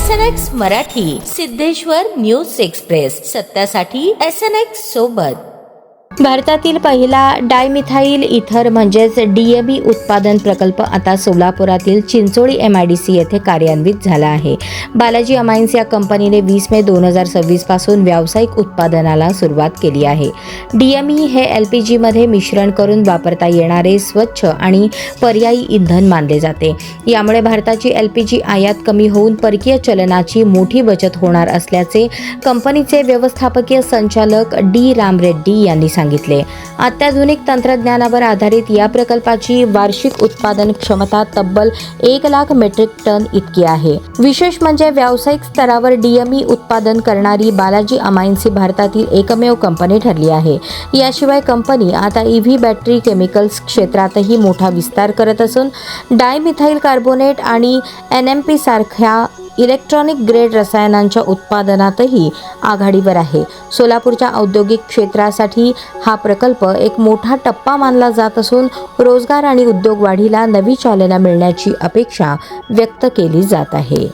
SNX Marathi, Siddheshwar news express, सत्यासाठी SNX सोबत। भारतातील पहिला डायमिथाइल इथर म्हणजेच DME उत्पादन प्रकल्प आता सोलापुरातील चिंचोळी MIDC येथे कार्यान्वित झाला आहे। बालाजी अमाइन्स या कंपनीने 20 मे 2026 पासून व्यावसायिक उत्पादनाला सुरुवात केली आहे। DME हे LPG मध्ये मिश्रण करून वापरता येणारे स्वच्छ आणि पर्यायी इंधन मानले जाते। यामुळे भारताची LPG आयात कमी होऊन परकीय चलनाची मोठी बचत होणार असल्याचे कंपनीचे व्यवस्थापकीय संचालक D राम रेड्डी यांनी सांगितले। अत्याधुनिक तंत्रज्ञानावर आधारित या प्रकल्पाची वार्षिक उत्पादन क्षमता तब्बल 1 लाख मेट्रिक टन इतकी आहे। विशेष म्हणजे व्यावसायिक स्तरावर DME उत्पादन करणारी बालाजी अमाइन्स ही भारतातील एकमेव कंपनी ठरली आहे। याशिवाय कंपनी आता EV बॅटरी केमिकल्स क्षेत्रातही मोठा विस्तार करत असून डायमिथाइल कार्बोनेट आणि NMP सारख्या इलेक्ट्रॉनिक ग्रेड रसायनांच्या उत्पादनातही आघाडीवर आहे। सोलापूरच्या औद्योगिक क्षेत्रासाठी हा प्रकल्प एक मोठा टप्पा मानला जात असून रोजगार आणि उद्योग वाढीला नवी चालना मिळण्याची अपेक्षा व्यक्त केली जात आहे।